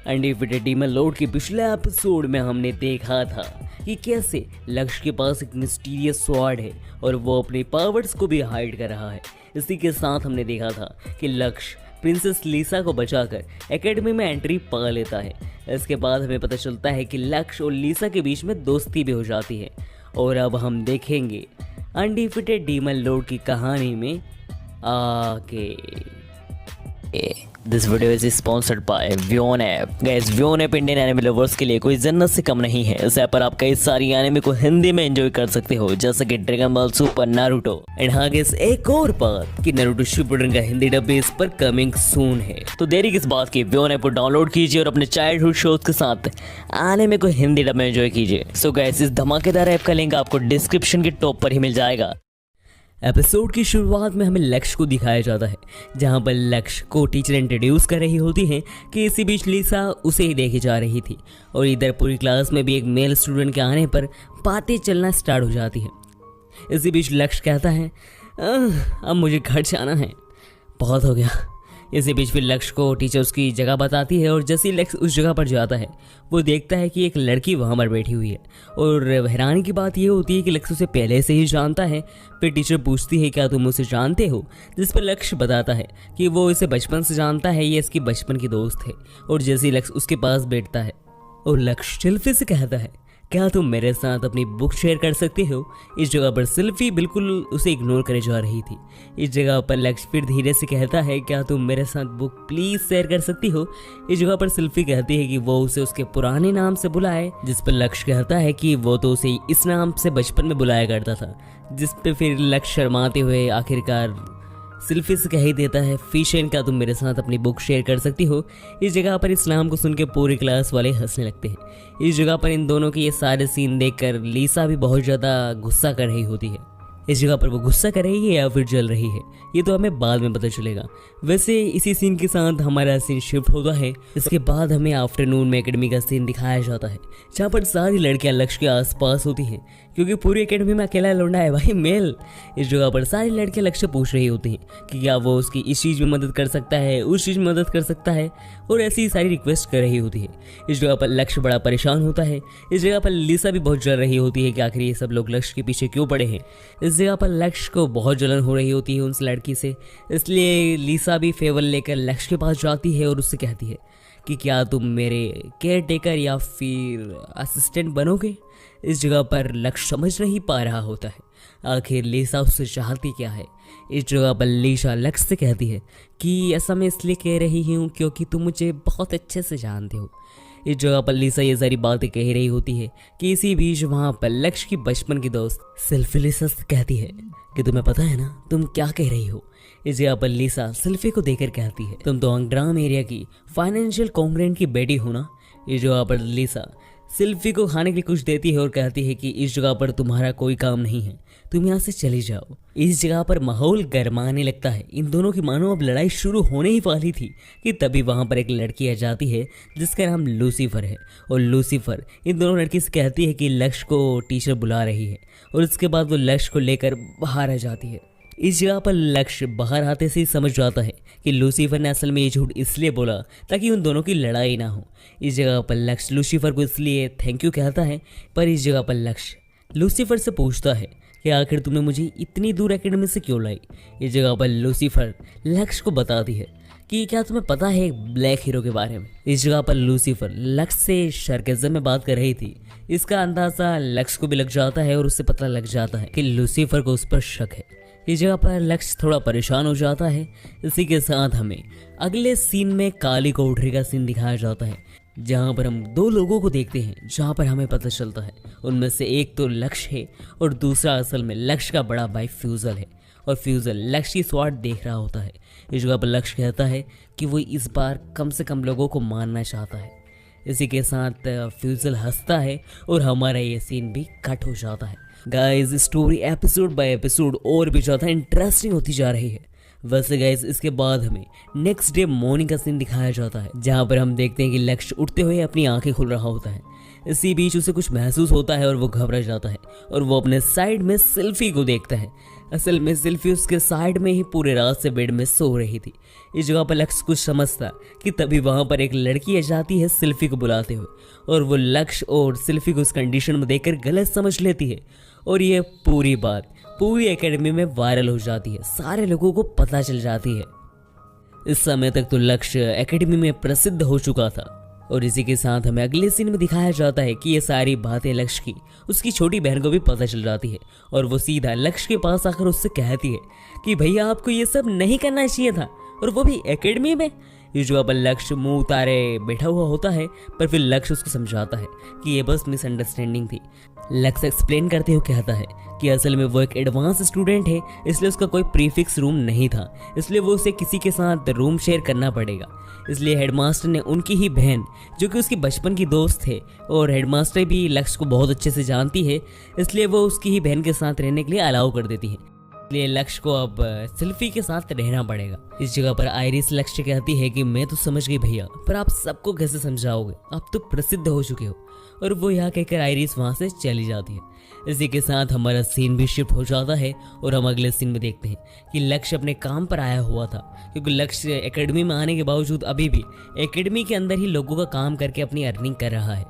Undefeated demon Lord के पिछले episode में हमने देखा था कि कैसे लक्ष्य के पास एक मिस्टीरियस स्वॉर्ड है और वो अपने पावर्स को भी हाइड कर रहा है। इसी के साथ हमने देखा था कि लक्ष्य प्रिंसेस लीसा को बचाकर एकेडमी में एंट्री पा लेता है। इसके बाद हमें पता चलता है कि लक्ष्य और लीसा के बीच में दोस्ती भी हो जाती है। और अब हम देखेंगे अनडिफिटेड डीमन लॉर्ड की कहानी में आगे। This video is sponsored by Wyon app. Guys, Wyon app Indian anime lovers के लिए कोई जन्नत से कम नहीं है। इस ऐप पर आप कई सारी एनिमे को हिंदी में एंजॉय कर सकते हो, जैसे कि dragon ball super, Naruto and हाँ गाइस, एक और बात कि नारुतो शिपुडेन का हिंदी डब इस पर कमिंग सून है। तो देरी किस बात की, व्योन ऐप को डाउनलोड कीजिए और अपने चाइल्डहुड शोज के साथ एनिमे को हिंदी डब में एंजॉय कीजिए। सो गाइस, इस धमाकेदार ऐप का लिंक आपको डिस्क्रिप्शन के टॉप पर ही मिल जाएगा। एपिसोड की शुरुआत में हमें लक्ष्य को दिखाया जाता है, जहां पर लक्ष्य को टीचर इंट्रोड्यूस कर रही होती है कि इसी बीच लीसा उसे ही देखे जा रही थी और इधर पूरी क्लास में भी एक मेल स्टूडेंट के आने पर बातें चलना स्टार्ट हो जाती है। इसी बीच लक्ष्य कहता है अब मुझे घर जाना है, बहुत हो गया। इसी बीच फिर लक्ष्य को टीचर उसकी जगह बताती है और जैसे ही लक्ष्य उस जगह पर जाता है वो देखता है कि एक लड़की वहाँ पर बैठी हुई है। और हैरानी की बात यह होती है कि लक्ष्य उसे पहले से ही जानता है। फिर टीचर पूछती है क्या तुम उसे जानते हो, जिस पर लक्ष्य बताता है कि वो इसे बचपन से जानता है, ये इसकी बचपन की दोस्त है। और जैसे ही लक्ष्य उसके पास बैठता है और लक्ष्य शिल्पी से कहता है क्या तुम मेरे साथ अपनी बुक शेयर कर सकते हो। इस जगह पर शिल्पी बिल्कुल उसे इग्नोर करे जा रही थी। इस जगह पर लक्ष्य फिर धीरे से कहता है क्या तुम मेरे साथ बुक प्लीज शेयर कर सकती हो। इस जगह पर शिल्पी कहती है कि वो उसे उसके पुराने नाम से बुलाए, जिस पर लक्ष्य कहता है कि वो तो उसे इस नाम से बचपन में बुलाया करता था। जिस पे फिर लक्ष्य शर्माते हुए आखिरकार शिल्पी से कह ही देता है फिशन क्या तुम मेरे साथ अपनी बुक शेयर कर सकती हो। इस जगह पर इस नाम को सुन के पूरी क्लास वाले हंसने लगते हैं। इस जगह पर इन दोनों के ये सारे सीन देखकर लीसा भी बहुत ज़्यादा गुस्सा कर रही होती है। इस जगह पर वो गुस्सा कर रही है या फिर जल रही है, ये तो हमें बाद में पता चलेगा। वैसे इसी सीन के साथ हमारा सीन शिफ्ट होता है। इसके बाद हमें आफ्टरनून में एकेडमी का सीन दिखाया जाता है, जहाँ पर सारी लड़कियां लक्ष्य के आसपास होती हैं, क्योंकि पूरी एकेडमी में अकेला लौंडा है भाई, मेल। इस जगह पर सारी लड़कियां लक्ष्य पूछ रही होती हैं कि क्या वो उसकी इस चीज़ में मदद कर सकता है, उस चीज़ में मदद कर सकता है, और ऐसी सारी रिक्वेस्ट कर रही होती है। इस जगह पर लक्ष्य बड़ा परेशान होता है। इस जगह पर लीसा भी बहुत जल रही होती है कि आखिर ये सब लोग लक्ष्य के पीछे क्यों पड़े हैं। इस जगह पर लक्ष्य को बहुत जलन हो रही होती है उस लड़की से, इसलिए लीसा भी फेवर लेकर लक्ष्य के पास जाती है और उससे कहती है कि क्या तुम मेरे केयर टेकर या फिर असिस्टेंट बनोगे। इस जगह पर लक्ष्य समझ नहीं पा रहा होता है आखिर लीसा उससे चाहती क्या है। इस जगह पर लीसा लक्ष्य से कहती है कि ऐसा मैं इसलिए कह रही हूँ क्योंकि तुम मुझे बहुत अच्छे से जानते हो। इस जगह पर लीसा ये सारी बातें कह रही होती है कि इसी बीच वहाँ पर लक्ष्य की बचपन की दोस्त सेल्फी लीसा से कहती है कि तुम्हें पता है ना तुम क्या कह रही हो। इस जगह पर लीसा सेल्फी को देकर कहती है तुम तो अंग्राम एरिया की फाइनेंशियल कॉन्ग्रेंट की बेटी हो ना। इस जगह पर लीसा सेल्फी को खाने के लिए कुछ देती है और कहती है कि इस जगह पर तुम्हारा कोई काम नहीं है, तुम यहाँ से चली जाओ। इस जगह पर माहौल गर्माने लगता है। इन दोनों की मानो अब लड़ाई शुरू होने ही वाली थी कि तभी वहाँ पर एक लड़की आ जाती है जिसका नाम लूसीफर है। और लूसीफर इन दोनों लड़की से कहती है कि लक्ष्य को टीचर बुला रही है, और उसके बाद वो लक्ष्य को लेकर बाहर आ जाती है। इस जगह पर लक्ष्य बाहर आते से ही समझ जाता है कि लूसीफर ने असल में ये झूठ इसलिए बोला ताकि उन दोनों की लड़ाई ना हो। इस जगह पर लक्ष्य लूसीफर को इसलिए थैंक यू कहता है, पर इस जगह पर लक्ष्य लूसीफर से पूछता है कि आखिर तुमने मुझे इतनी दूर एकेडमी से क्यों लाई। इस जगह पर लूसीफर लक्ष्य को बताती है कि क्या तुम्हें पता है ब्लैक हीरो के बारे में। इस जगह पर लूसीफर लक्ष्य से शर्केज़म में बात कर रही थी। इसका अंदाज़ा लक्ष्य को भी लग जाता है और उससे पता लग जाता है कि लूसीफर को उस पर शक है। इस जगह पर लक्ष्य थोड़ा परेशान हो जाता है। इसी के साथ हमें अगले सीन में काली कोठरी का सीन दिखाया जाता है, जहाँ पर हम दो लोगों को देखते हैं, जहाँ पर हमें पता चलता है उनमें से एक तो लक्ष्य है और दूसरा असल में लक्ष्य का बड़ा भाई फ्यूजल है। और फ्यूजल लक्ष्य की स्वाट देख रहा होता है। इस जगह पर लक्ष्य कहता है कि वो इस बार कम से कम लोगों को मारना चाहता है। इसी के साथ फ्यूजल हंसता है और हमारा ये सीन भी कट हो जाता है। Guys, story episode by episode और भी ज़्यादा इंटरेस्टिंग होती जा रही है। वैसे गाइस, इसके बाद हमें नेक्स्ट डे मॉर्निंग का सीन दिखाया जाता है, जहाँ पर हम देखते हैं कि लक्ष्य उठते हुए अपनी आंखें खोल रहा होता है। इसी बीच उसे कुछ महसूस होता है और वो घबरा जाता है और वो अपने साइड में सिल्फी को देखता है। असल में सिल्फी उसके साइड में ही पूरे रात से बेड में सो रही थी। इस जगह पर लक्ष्य कुछ समझता कि तभी वहां पर एक लड़की आ जाती है सिल्फी को बुलाते हुए, और वो लक्ष्य और सिल्फी को उस कंडीशन में देखकर गलत समझ लेती है और ये पूरी बात पूरी एकेडमी में वायरल हो जाती है, सारे लोगों को पता चल जाती है। इस समय तक तो लक्ष्य एकेडमी में प्रसिद्ध हो चुका था और इसी के साथ हमें अगले सीन में दिखाया जाता है कि ये सारी बातें लक्ष्य की उसकी छोटी बहन को भी पता चल जाती है और वो सीधा लक्ष्य के पास आकर उससे कहती है कि भैया आपको ये सब नहीं करना चाहिए था, और वो भी एकेडमी में। इस जगह पर लक्ष्य मुंह उतारे बैठा हुआ होता है, पर फिर लक्ष्य उसको समझाता है कि ये बस मिसअंडरस्टैंडिंग थी। लक्ष्य एक्सप्लेन करते हुए कहता है कि असल में वो एक एडवांस स्टूडेंट है, इसलिए उसका कोई प्रीफिक्स रूम नहीं था, इसलिए वो उसे किसी के साथ रूम शेयर करना पड़ेगा। इसलिए हेडमास्टर ने उनकी ही बहन, जो कि उसकी बचपन की दोस्त है और हेडमास्टर भी लक्ष्य को बहुत अच्छे से जानती है, इसलिए वो उसकी ही बहन के साथ रहने के लिए अलाउ कर देती है। इसलिए लक्ष्य को अब सिल्फी के साथ रहना पड़ेगा। इस जगह पर आयरिस लक्ष्य कहती है कि मैं तो समझ गई भैया, पर आप सबको कैसे समझाओगे, आप तो प्रसिद्ध हो चुके हो। और वो यहाँ कहकर आयरिस वहाँ से चली जाती है। इसी के साथ हमारा सीन भी शिफ्ट हो जाता है और हम अगले सीन में देखते हैं कि लक्ष्य अपने काम पर आया हुआ था, क्योंकि लक्ष्य एकेडमी में आने के बावजूद अभी भी एकेडमी के अंदर ही लोगों का काम करके अपनी अर्निंग कर रहा है,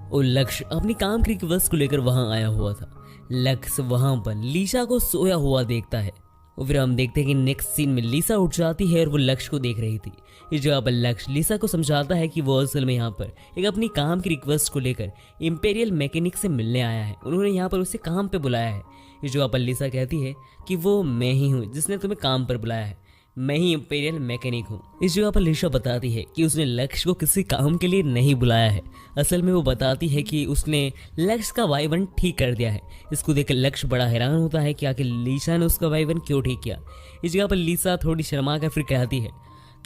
और लक्ष्य अपनी काम की रिक्वेस्ट को लेकर वहां आया हुआ था। लक्ष्य वहां पर लीसा को सोया हुआ देखता है और फिर हम देखते हैं कि नेक्स्ट सीन में लीसा उठ जाती है और वो लक्ष्य को देख रही थी। इस जगह पर लक्ष्य लीसा को समझाता है कि वो असल में यहाँ पर एक अपनी काम की रिक्वेस्ट को लेकर इंपीरियल मैकेनिक से मिलने आया है, उन्होंने यहाँ पर उसे काम पे बुलाया है। इस जगह पर लीसा कहती है कि वो मैं ही हूँ जिसने तुम्हें काम पर बुलाया है, मैं ही इंपीरियल मैकेनिक हूँ। इस जगह पर लीसा बताती है कि उसने लक्ष्य को किसी काम के लिए नहीं बुलाया है, असल में वो बताती है कि उसने लक्ष्य का वाइवन ठीक कर दिया है। इसको देखकर लक्ष्य बड़ा हैरान होता है कि आखिर लीसा ने उसका वाइवन क्यों ठीक किया। इस जगह पर लीसा थोड़ी शर्मा कर फिर कहती है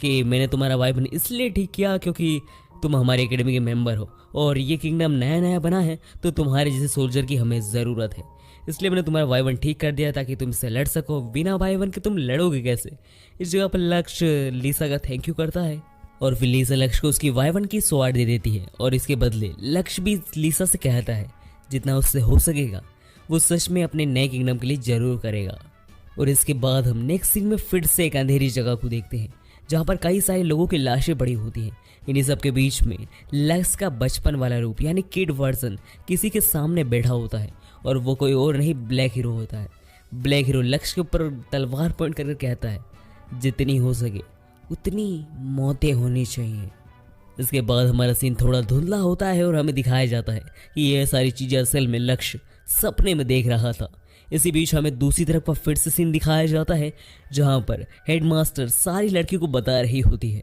कि मैंने तुम्हारा वाइवन इसलिए ठीक किया क्योंकि तुम हमारे एकेडमी के मेंबर हो और ये किंगडम नया नया बना है, तो तुम्हारे जैसे सोल्जर की हमें ज़रूरत है, इसलिए मैंने तुम्हारा वाइवन ठीक कर दिया ताकि तुम इससे लड़ सको। बिना वाइवन के तुम लड़ोगे कैसे। इस जगह पर लक्ष्य लीसा का थैंक यू करता है और फिर लीसा लक्ष्य को उसकी वाइवन की स्वॉर्ड दे देती है, और इसके बदले लक्ष्य भी लीसा से कहता है जितना उससे हो सकेगा वो सच में अपने नए किंगडम के लिए जरूर करेगा। और इसके बाद हम नेक्स्ट सीन में फिर से एक अंधेरी जगह को देखते हैं जहाँ पर कई सारे लोगों की लाशें पड़ी होती हैं। इन्हीं सब के बीच में लक्ष्य का बचपन वाला रूप यानी किड वर्जन किसी के सामने बैठा होता है, और वो कोई और नहीं ब्लैक हीरो होता है। ब्लैक हीरो लक्ष्य के ऊपर तलवार पॉइंट करके कहता है जितनी हो सके उतनी मौतें होनी चाहिए। इसके बाद हमारा सीन थोड़ा धुंधला होता है और हमें दिखाया जाता है कि ये सारी चीज़ें असल में लक्ष्य सपने में देख रहा था। इसी बीच हमें दूसरी तरफ पर फिर से सीन दिखाया जाता है जहाँ पर हेडमास्टर सारी लड़कियों को बता रही होती है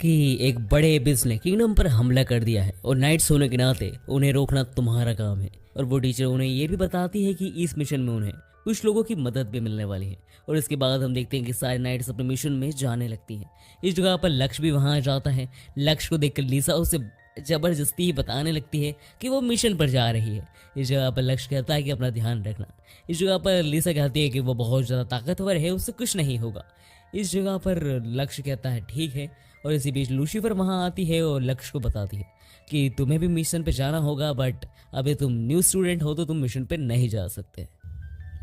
कि एक बड़े एबिस ने किंगडम पर हमला कर दिया है और नाइट्स होने के नाते उन्हें रोकना तुम्हारा काम है। और वो टीचर उन्हें ये भी बताती है कि इस मिशन में उन्हें कुछ लोगों की मदद भी मिलने वाली है। और इसके बाद हम देखते हैं कि सारी नाइट्स अपने मिशन में जाने लगती हैं। इस जगह पर लक्ष्य भी वहाँ आ जाता है। लक्ष्य को देखकर लीसा उसे जबरदस्ती ही बताने लगती है कि वो मिशन पर जा रही है। इस जगह पर लक्ष्य कहता है कि अपना ध्यान रखना। इस जगह पर लीसा कहती है कि वो बहुत ज़्यादा ताकतवर है, उससे कुछ नहीं होगा। इस जगह पर लक्ष्य कहता है ठीक है, और इसी बीच लूसीफर वहाँ आती है और लक्ष्य को बताती है कि तुम्हें भी मिशन पे जाना होगा, बट अभी तुम न्यू स्टूडेंट हो तो तुम मिशन पे नहीं जा सकते।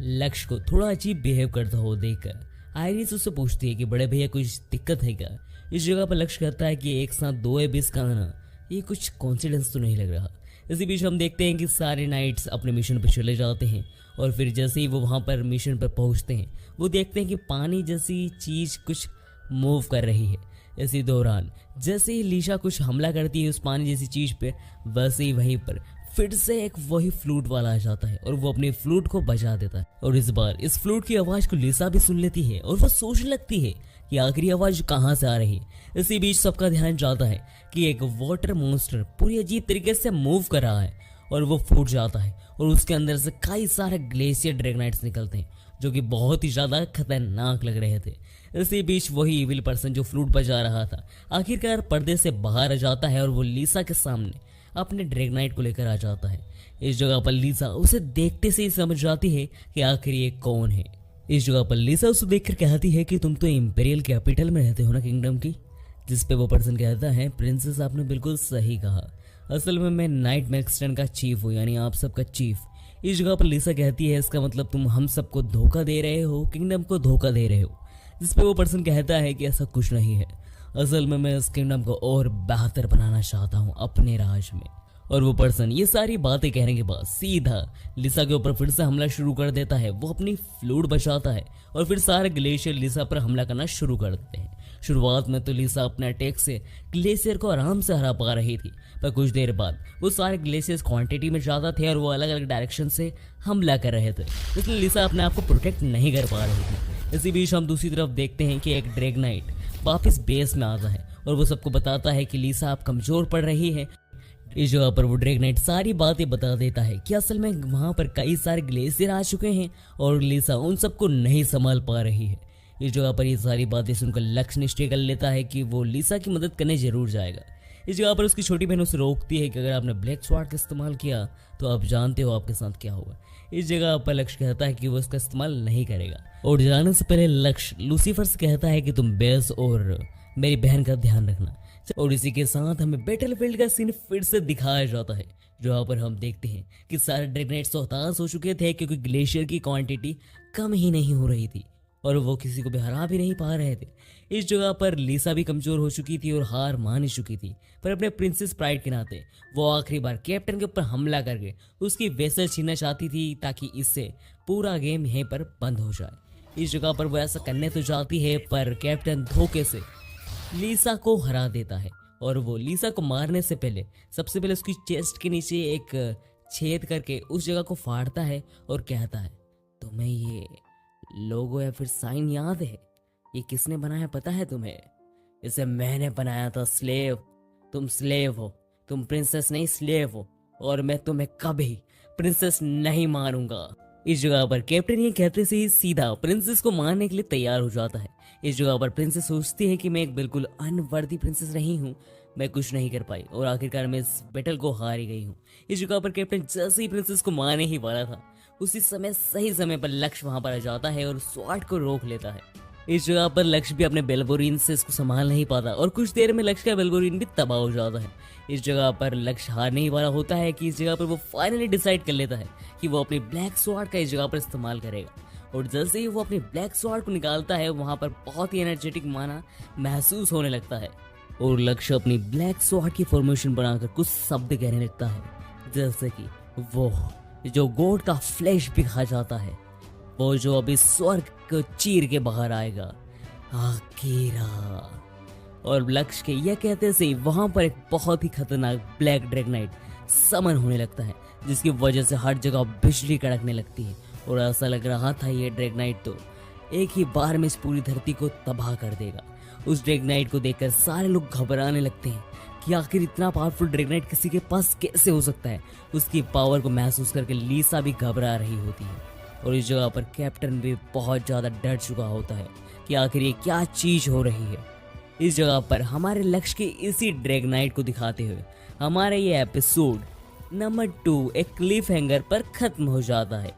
लक्ष्य को थोड़ा अजीब बिहेव करता हो देखकर आयरिस उससे पूछती है कि बड़े भैया कुछ दिक्कत है क्या। इस जगह पर लक्ष्य कहता है कि एक साथ 2 एबिस का आना ये कुछ कॉन्सिडेंस तो नहीं लग रहा। इसी बीच हम देखते हैं कि सारे नाइट्स अपने मिशन पर चले जाते हैं, और फिर जैसे ही वो वहाँ पर मिशन पर पहुँचते हैं वो देखते हैं कि पानी जैसी चीज़ कुछ मूव कर रही है। इसी दौरान जैसे ही लीसा कुछ हमला करती है उस पानी जैसी चीज़ पे, वैसे ही वहीं पर फिर से एक वही फ्लूट वाला आ जाता है और वो अपने फ्लूट को बजा देता है। और इस बार इस फ्लूट की आवाज़ को लीसा भी सुन लेती है और वो सोचने लगती है कि आखिरी आवाज़ कहाँ से आ रही है। इसी बीच सबका ध्यान जाता है कि एक वाटर मॉन्स्टर पूरी अजीब तरीके से मूव कर रहा है और वो फूट जाता है और उसके अंदर से कई सारे ग्लेशियर ड्रैगनाइट्स निकलते हैं जो कि बहुत ही ज़्यादा खतरनाक लग रहे थे। इसी बीच वही इविल पर्सन जो फ्लूट बजा रहा था आखिरकार पर्दे से बाहर आ जाता है और वो लीसा के सामने अपने ड्रैगनाइट को लेकर आ जाता है। इस जगह पर लीसा उसे देखते से ही समझ जाती है कि आखिर ये कौन है। इस जगह पर लीसा उसे देखकर कहती है कि तुम तो इंपीरियल कैपिटल में रहते हो ना किंगडम की, जिस पे वो पर्सन कहता है प्रिंसेस आपने बिल्कुल सही कहा, असल में मैं नाइट मैक्सटन का चीफ हूँ, यानी आप सबका चीफ। इस जगह पर लिसा कहती है इसका मतलब तुम हम सबको धोखा दे रहे हो, किंगडम को धोखा दे रहे हो। जिस पे वो पर्सन कहता है कि ऐसा कुछ नहीं है, असल में मैं इस किंगडम को और बेहतर बनाना चाहता हूँ अपने राज में। और वो पर्सन ये सारी बातें कहने के बाद सीधा लिसा के ऊपर फिर से हमला शुरू कर देता है। वो अपनी फ्लूट बचाता है और फिर सारे ग्लेशियर लिसा पर हमला करना शुरू कर देते हैं। शुरुआत में तो लिसा अपने अटैक से ग्लेशियर को आराम से हरा पा रही थी, पर कुछ देर बाद वो सारे ग्लेशियर्स क्वांटिटी में ज़्यादा थे और वो अलग अलग डायरेक्शन से हमला कर रहे थे, इसलिए लिसा अपने आप को प्रोटेक्ट नहीं कर पा रही थी। इसी बीच हम दूसरी तरफ देखते हैं कि एक ड्रैगनाइट वापस बेस में आता है और वो सबको बताता है कि लिसा आप कमज़ोर पड़ रही है। इस जगह पर वो ड्रैगनाइट सारी बातें बता देता है कि असल में वहाँ पर कई सारे ग्लेशियर आ चुके हैं और लिसा उन सबको नहीं संभाल पा रही है। इस जगह पर ये सारी बातें सुनकर लक्ष्य निश्चय कर लेता है कि वो लिसा की मदद करने जरूर जाएगा। इस जगह पर उसकी छोटी बहन उसे रोकती है कि अगर आपने ब्लैक स्वॉर्ड का इस्तेमाल किया तो आप जानते हो आपके साथ क्या होगा। इस जगह पर लक्ष्य कहता है कि वो इसका इस्तेमाल नहीं करेगा और जाने से पहले लक्ष्य लूसीफर से कहता है कि तुम बेस और मेरी बहन का ध्यान रखना। और इसी के साथ हमें बैटलफील्ड का सीन फिर से दिखाया जाता है, जहाँ पर हम देखते हैं कि सारे ड्रैगनाइट्स हताश हो चुके थे क्योंकि ग्लेशियर की क्वांटिटी कम ही नहीं हो रही थी और वो किसी को भी हरा भी नहीं पा रहे थे। इस जगह पर लिसा भी कमजोर हो चुकी थी और हार मान ही चुकी थी, पर अपने प्रिंसेस प्राइड के नाते वो आखिरी बार कैप्टन के ऊपर हमला करके उसकी वेसल छीनना चाहती थी ताकि इससे पूरा गेम यहीं पर बंद हो जाए। इस जगह पर वो ऐसा करने तो चाहती है, पर कैप्टन धोखे से लिसा को हरा देता है और वो लिसा को मारने से पहले सबसे पहले उसकी चेस्ट के नीचे एक छेद करके उस जगह को फाड़ता है और कहता है तुम्हें ये लोगो या फिर साइन याद है? ये किसने बनाया पता है तुम्हें? इसे मैंने बनाया था स्लेव। तुम स्लेव हो, तुम प्रिंसेस नहीं स्लेव हो और मैं तुम्हें कभी प्रिंसेस नहीं मारूंगा। इस जगह पर कैप्टन ये कहते से ही सीधा प्रिंसेस को मारने के लिए तैयार हो जाता है। इस जगह पर प्रिंसेस सोचती है कि मैं एक बिल्कुल अनवर्दी प्रिंसेस रही हूँ, मैं कुछ नहीं कर पाई और आखिरकार मैं इस बैटल को हार ही गई हूँ। इस जगह पर कैप्टन जैसे ही प्रिंसेस को मारने ही वाला था, उसी समय सही समय पर लक्ष्य वहां पर आ जाता है और स्वॉर्ड को रोक लेता है। इस जगह पर लक्ष्य भी अपने बेलबोरिन से इसको संभाल नहीं पाता और कुछ देर में लक्ष्य का बेलबोरिन भी तबाह हो जाता है। इस जगह पर लक्ष्य हार नहीं वाला होता है कि इस जगह पर वो फाइनली डिसाइड कर लेता है कि वो अपनी ब्लैक स्वॉर्ड का इस जगह पर इस्तेमाल करेगा। और जैसे ही वो अपनी ब्लैक स्वॉर्ड को निकालता है, वहां पर बहुत ही एनर्जेटिक माना महसूस होने लगता है और लक्ष्य अपनी ब्लैक स्वॉर्ड की फॉर्मेशन बनाकर कुछ शब्द कहने लगता है, जैसे कि वो जो गॉड का फ्लैश भी खा जाता है, वो जो अभी स्वर्ग को चीर के बाहर आएगा, आकीरा। और लक्ष्य के यह कहते से वहां पर एक बहुत ही खतरनाक ब्लैक ड्रैगनाइट समन होने लगता है, जिसकी वजह से हर जगह बिजली कड़कने लगती है और ऐसा लग रहा था ये ड्रैगनाइट तो एक ही बार में इस पूरी धरती को तबाह कर देगा। उस ड्रैगनाइट को देखकर सारे लोग घबराने लगते हैं कि आखिर इतना पावरफुल ड्रैगनाइट किसी के पास कैसे हो सकता है। उसकी पावर को महसूस करके लिसा भी घबरा रही होती है और इस जगह पर कैप्टन भी बहुत ज्यादा डर चुका होता है कि आखिर ये क्या चीज हो रही है। इस जगह पर हमारे लक्ष्य के इसी ड्रैगनाइट को दिखाते हुए हमारा ये एपिसोड नंबर 2 एक क्लिफ हैंगर पर खत्म हो जाता है।